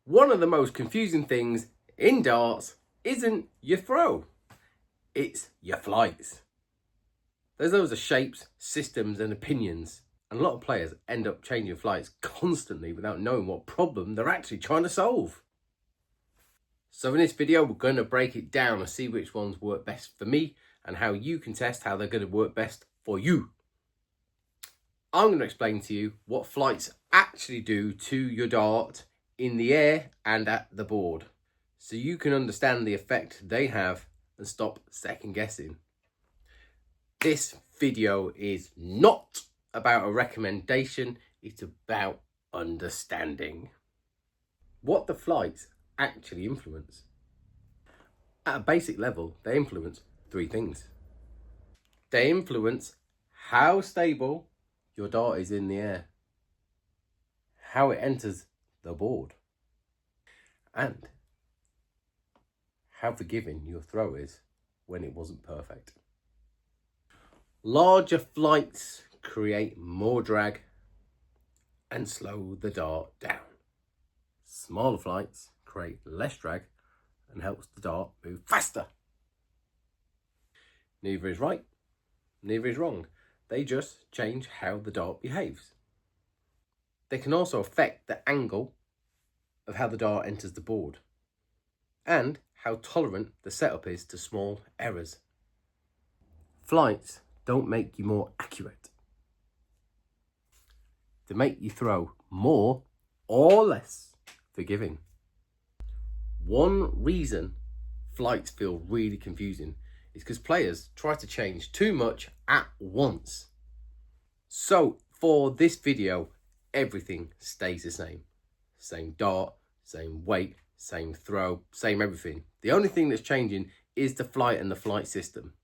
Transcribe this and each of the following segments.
One of the most confusing things in darts isn't your throw, it's your flights. There's loads of shapes, systems and opinions, and a lot of players end up changing flights constantly without knowing what problem they're actually trying to solve. So in this video, we're going to break it down and see which ones work best for me and how you can test how they're going to work best for you. I'm going to explain to you what flights actually do to your dart in the air and at the board, so you can understand the effect they have and stop second guessing. This video is not about a recommendation, it's about understanding what the flights actually influence. At a basic level, they influence three things. They influence how stable your dart is in the air, how it enters the board, and how forgiving your throw is when it wasn't perfect. Larger flights create more drag and slow the dart down. Smaller flights create less drag and helps the dart move faster. Neither is right, neither is wrong. They just change how the dart behaves. They can also affect the angle of how the dart enters the board and how tolerant the setup is to small errors. Flights don't make you more accurate. They make you throw more or less forgiving. One reason flights feel really confusing is because players try to change too much at once. So for this video, everything stays the same. Same dart, same weight, same throw, same everything. The only thing that's changing is the flight and the flight system.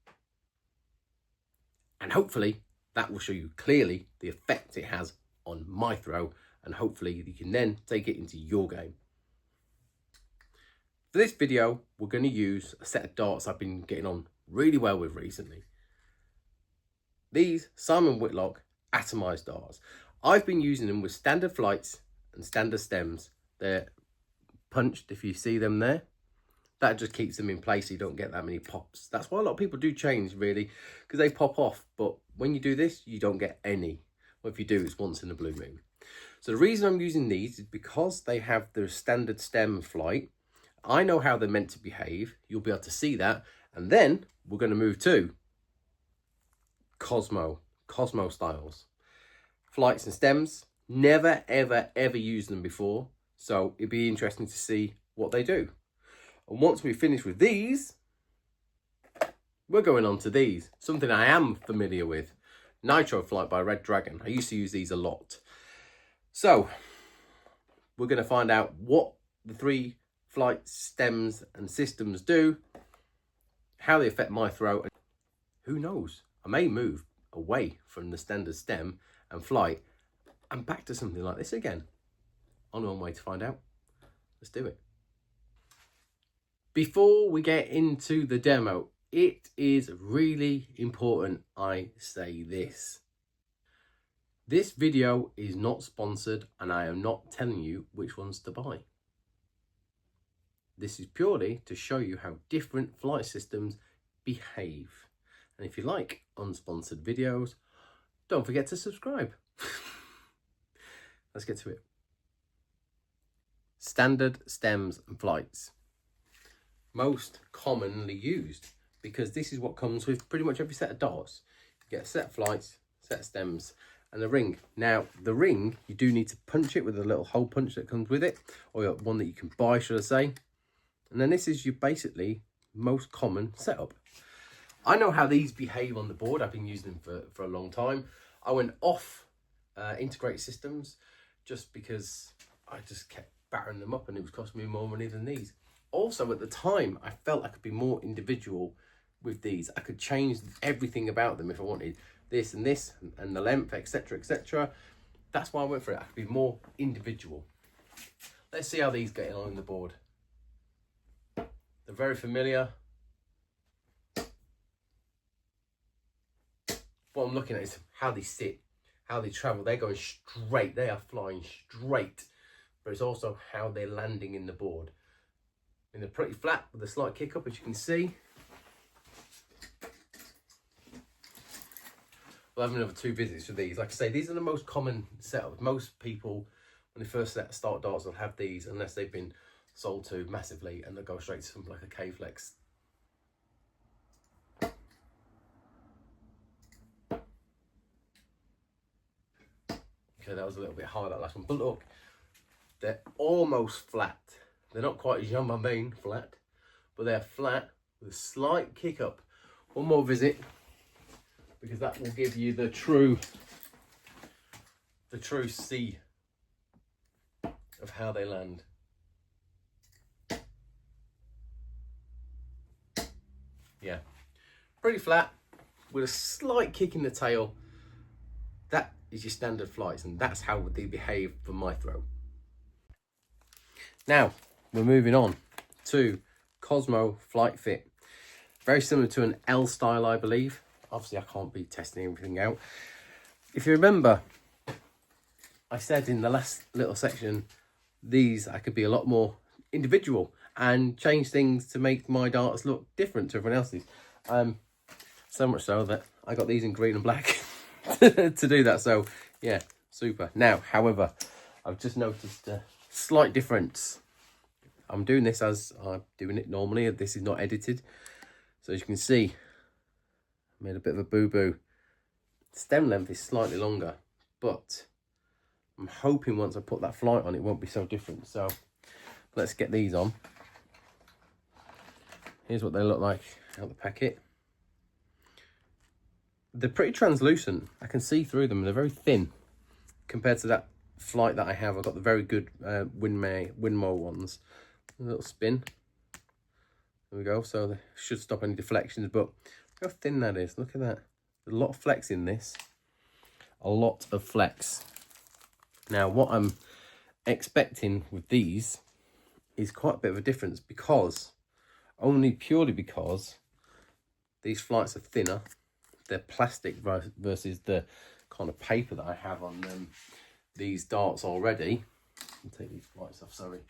And hopefully that will show you clearly the effect it has on my throw, and hopefully you can then take it into your game. For this video, we're going to use a set of darts I've been getting on really well with recently. These Simon Whitlock atomized darts. I've been using them with standard flights and standard stems. They're punched, if you see them there. That just keeps them in place so you don't get that many pops. That's why a lot of people do change, really, because they pop off. But when you do this, you don't get any. Or if you do, it's once in a blue moon. So the reason I'm using these is because they have the standard stem flight. I know how they're meant to behave. You'll be able to see that. And then we're going to move to cosmo styles. Flights and stems. Never, ever, ever used them before. So it'd be interesting to see what they do. And once we finish with these, we're going on to these. Something I am familiar with. Nitro Flight by Red Dragon. I used to use these a lot. So we're going to find out what the three flight stems and systems do, how they affect my throw, and who knows, I may move away from the standard stem and flight and back to something like this again. On one way to find out. Let's do it. Before we get into the demo, it is really important I say this. This video is not sponsored and I am not telling you which ones to buy. This is purely to show you how different flight systems behave. And if you like unsponsored videos, don't forget to subscribe. Let's get to it. Standard stems and flights. Most commonly used, because this is what comes with pretty much every set of darts. You get a set of flights, set of stems, and a ring. Now, the ring, you do need to punch it with a little hole punch that comes with it, or one that you can buy, should I say. And then this is your basically most common setup. I know how these behave on the board. I've been using them for a long time. I went off integrated systems just because I just kept battering them up and it was costing me more money than these. Also, at the time, I felt I could be more individual with these. I could change everything about them if I wanted. This and the length, etc, etc. That's why I went for it. I could be more individual. Let's see how these get on the board. They're very familiar. What I'm looking at is how they sit, how they travel. They're going straight. They are flying straight but it's also how they're landing in the board. And they're pretty flat with a slight kick up, as you can see. We'll have another 2 visits for these. Like I say, these are the most common setups. Most people, when they first start darts, will have these unless they've been sold to massively, and they'll go straight to something like a K-Flex. Okay, that was a little bit high, that last one. But look, they're almost flat. They're not quite as Jean Bambin flat, but they're flat with a slight kick up. One more visit, because that will give you the true C of how they land. Yeah, pretty flat with a slight kick in the tail. That is your standard flights, and that's how they behave for my throw. Now we're moving on to Cosmo Flight Fit. Very similar to an L style, I believe. Obviously, I can't be testing everything out. If you remember, I said in the last little section, these I could be a lot more individual and change things to make my darts look different to everyone else's. So much so that I got these in green and black to do that. So yeah, super. Now, however, I've just noticed a slight difference. I'm doing this as I'm doing it normally. This is not edited. So as you can see, I made a bit of a boo-boo. Stem length is slightly longer, but I'm hoping once I put that flight on, it won't be so different. So let's get these on. Here's what they look like out the packet. They're pretty translucent. I can see through them. They're very thin compared to that flight that I have. I've got the very good Winmo ones. A little spin. There we go. So they should stop any deflections, but look how thin that is. Look at that. There's a lot of flex in this. A lot of flex. Now, what I'm expecting with these is quite a bit of a difference, because purely because these flights are thinner. They're plastic versus the kind of paper that I have on these darts already. I'll take these flights off, sorry.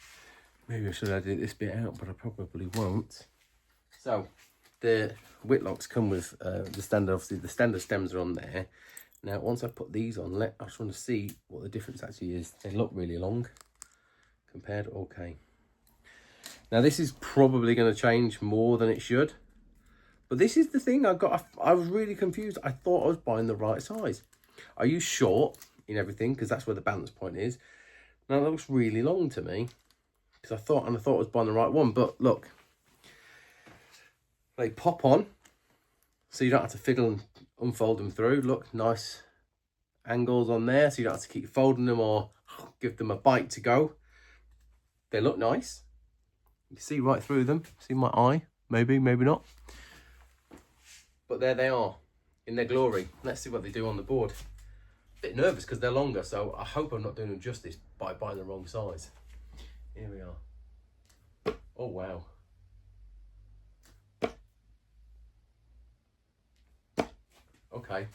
Maybe I should edit this bit out, but I probably won't. So the Whitlocks come with the standard, obviously the standard stems are on there. Now, once I put these on, I just want to see what the difference actually is. They look really long compared. Okay. Now, this is probably going to change more than it should. But this is the thing I was really confused. I thought I was buying the right size. I use short in everything because that's where the balance point is. Now, that looks really long to me, because I thought I was buying the right one. But look, they pop on, so you don't have to fiddle and unfold them through. Look, nice angles on there, so you don't have to keep folding them or give them a bite to go. They look nice. You can see right through them. See my eye? Maybe, maybe not. But there they are in their glory. Let's see what they do on the board. A bit nervous because they're longer, so I hope I'm not doing them justice by buying the wrong size. Here we are. Oh, wow. Okay.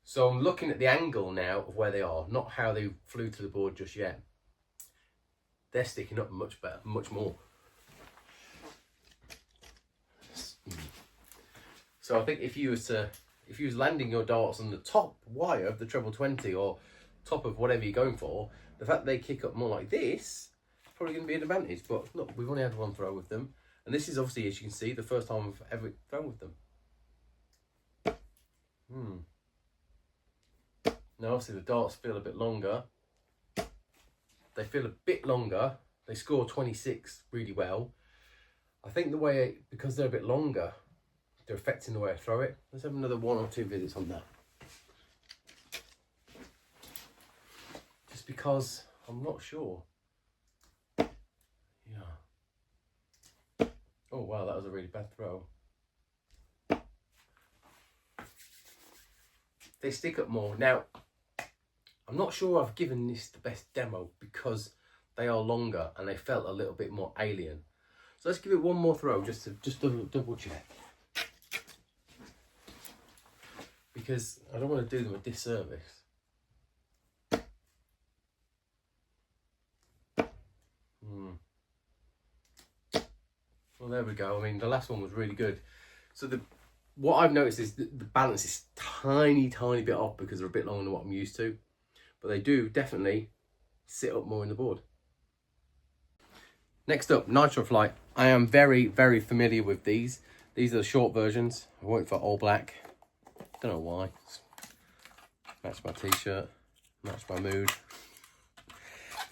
So I'm looking at the angle now of where they are, not how they flew to the board just yet. They're sticking up much better, much more. So I think if you was landing your darts on the top wire of the treble 20 or top of whatever you're going for, the fact they kick up more like this is probably going to be an advantage. But look, we've only had one throw with them, and this is obviously, as you can see, the first time I've ever thrown with them. Now obviously the darts feel a bit longer. They feel a bit longer. They score 26 really well. I think because they're a bit longer, they're affecting the way I throw it. Let's have another 1 or 2 visits on that. Just because I'm not sure. Yeah. Oh wow, that was a really bad throw. They stick up more. Now, I'm not sure I've given this the best demo because they are longer and they felt a little bit more alien. So let's give it one more throw just to double check. Because I don't want to do them a disservice. Well, there we go. I mean, the last one was really good. So what I've noticed is the balance is tiny bit off because they're a bit longer than what I'm used to. But they do definitely sit up more in the board. Next up, Nitro Flight. I am very familiar with these. These are the short versions. I went for all black. Don't know why. Match my t-shirt, match my mood.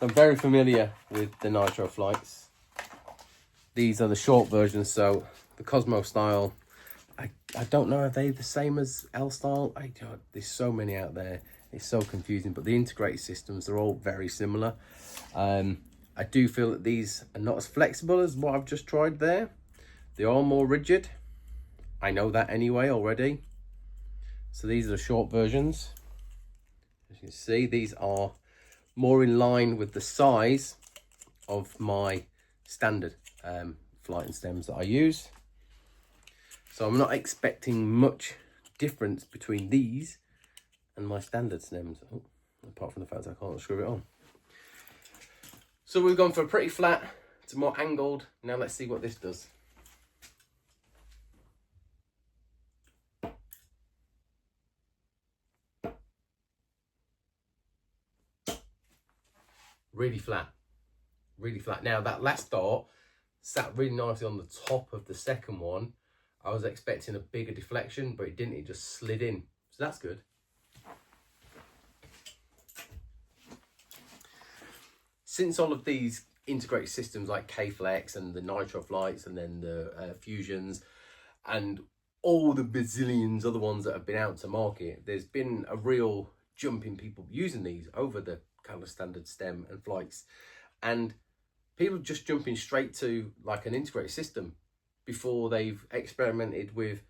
I'm very familiar with the Nitro Flights. These are the short versions, so the Cosmo style. I don't know, are they the same as L style? There's so many out there. It's so confusing, but the integrated systems, they're all very similar. I do feel that these are not as flexible as what I've just tried there. They are more rigid. I know that anyway already. So these are the short versions. As you can see, these are more in line with the size of my standard flight and stems that I use. So I'm not expecting much difference between these and my standard stems, apart from the fact I can't screw it on. So we've gone from pretty flat to more angled. Now let's see what this does. Really flat, really flat. Now that last dart sat really nicely on the top of the second one. I was expecting a bigger deflection, but it didn't, it just slid in. So that's good. Since all of these integrated systems like K-Flex and the Nitro Flights and then the Fusions and all the bazillions other ones that have been out to market, there's been a real jump in people using these over the kind of standard stem and flights, and people just jumping straight to like an integrated system before they've experimented with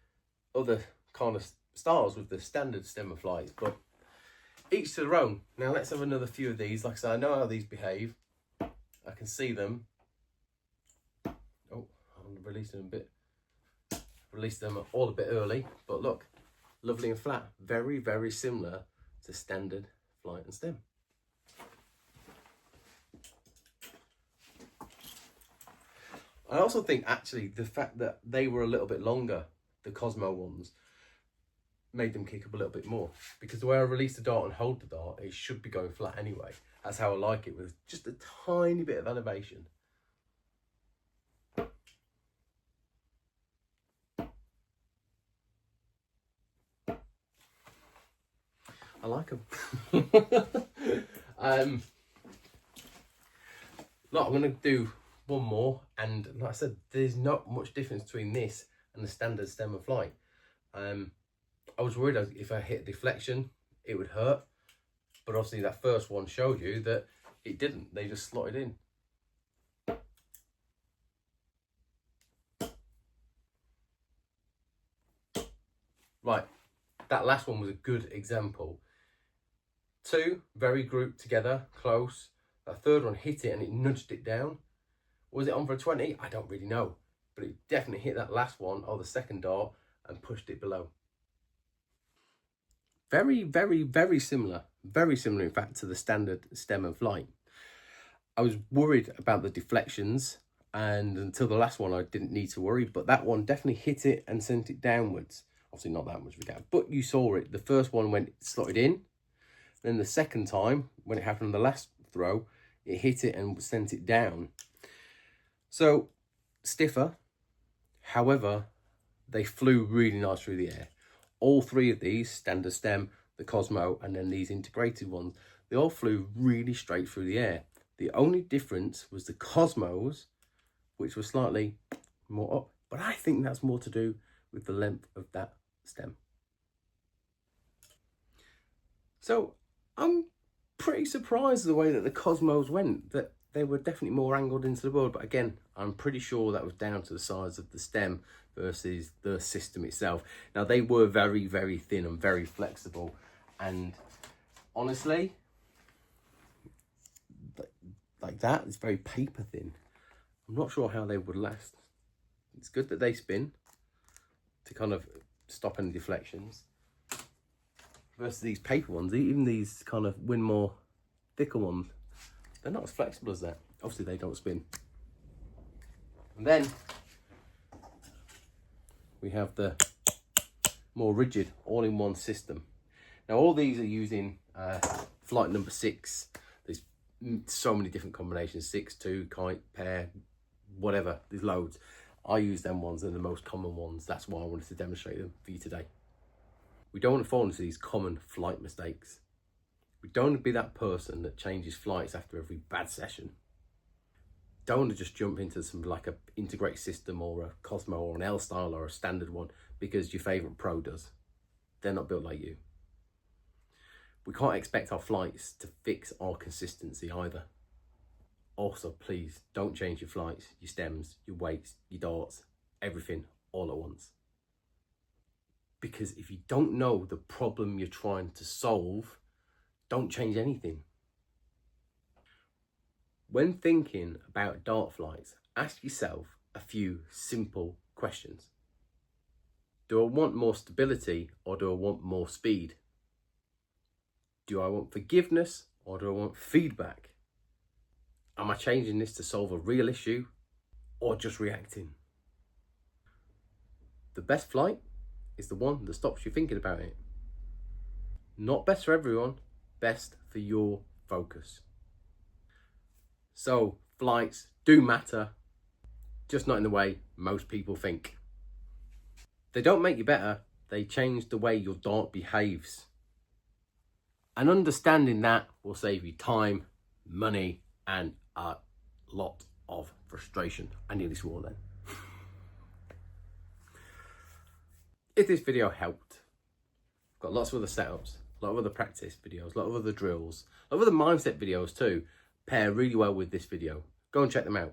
other kind of styles with the standard stem and flights. But each to their own. Now let's have another few of these. Like I said, I know how these behave. I can see them. Oh, I'm releasing them a bit. Released them all a bit early, but look, lovely and flat. Very similar to standard flight and stem. I also think actually the fact that they were a little bit longer, the Cosmo ones, made them kick up a little bit more, because the way I release the dart and hold the dart, it should be going flat anyway. That's how I like it, with just a tiny bit of elevation. I like them. Look, I'm going to do one more, and like I said, there's not much difference between this and the standard stem and flight. I was worried if I hit deflection, it would hurt. But obviously that first one showed you that it didn't. They just slotted in. Right, that last one was a good example. Two, very grouped together, close. That third one hit it and it nudged it down. Was it on for a 20? I don't really know. But it definitely hit that last one, or the second dart, and pushed it below. Very similar. Very similar, in fact, to the standard stem and flight. I was worried about the deflections, and until the last one, I didn't need to worry. But that one definitely hit it and sent it downwards. Obviously, not that much of a gap, but you saw it. The first one went slotted in. Then the second time, when it happened on the last throw, it hit it and sent it down. So, stiffer. However, they flew really nice through the air. All three of these, standard stem, the Cosmo, and then these integrated ones, they all flew really straight through the air. The only difference was the Cosmos, which were slightly more up. But I think that's more to do with the length of that stem. So I'm pretty surprised the way that the Cosmos went, that they were definitely more angled into the board. But again, I'm pretty sure that was down to the size of the stem versus the system itself. Now, they were very thin and very flexible, and honestly, like that, it's very paper thin. I'm not sure how they would last. It's good that they spin to kind of stop any deflections, versus these paper ones. Even these kind of Winmore thicker ones, they're not as flexible as that. Obviously they don't spin. And then we have the more rigid all-in-one system. Now all these are using flight number 6. There's so many different combinations, 6, 2, kite, pair, whatever, there's loads. I use them ones, they're the most common ones. That's why I wanted to demonstrate them for you today. We don't want to fall into these common flight mistakes. We don't want to be that person that changes flights after every bad session. Don't want to just jump into some like a integrated system or a Cosmo or an L style or a standard one because your favorite pro does. They're not built like you. We can't expect our flights to fix our consistency either. Also, please don't change your flights, your stems, your weights, your darts, everything all at once. Because if you don't know the problem you're trying to solve, don't change anything. When thinking about dart flights, ask yourself a few simple questions. Do I want more stability or do I want more speed? Do I want forgiveness or do I want feedback? Am I changing this to solve a real issue or just reacting? The best flight is the one that stops you thinking about it. Not best for everyone, best for your focus. So flights do matter, just not in the way most people think. They don't make you better, they change the way your dart behaves. And understanding that will save you time, money, and a lot of frustration. I nearly swore then. If this video helped, I've got lots of other setups, a lot of other practice videos, a lot of other drills, a lot of other mindset videos too, pair really well with this video. Go and check them out.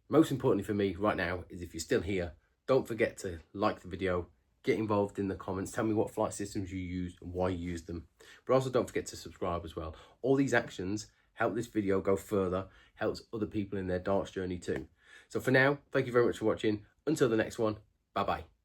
Most importantly for me right now is if you're still here, don't forget to like the video, get involved in the comments, tell me what flight systems you use and why you use them. But also don't forget to subscribe as well. All these actions help this video go further, helps other people in their darts journey too. So for now, thank you very much for watching. Until the next one, bye bye.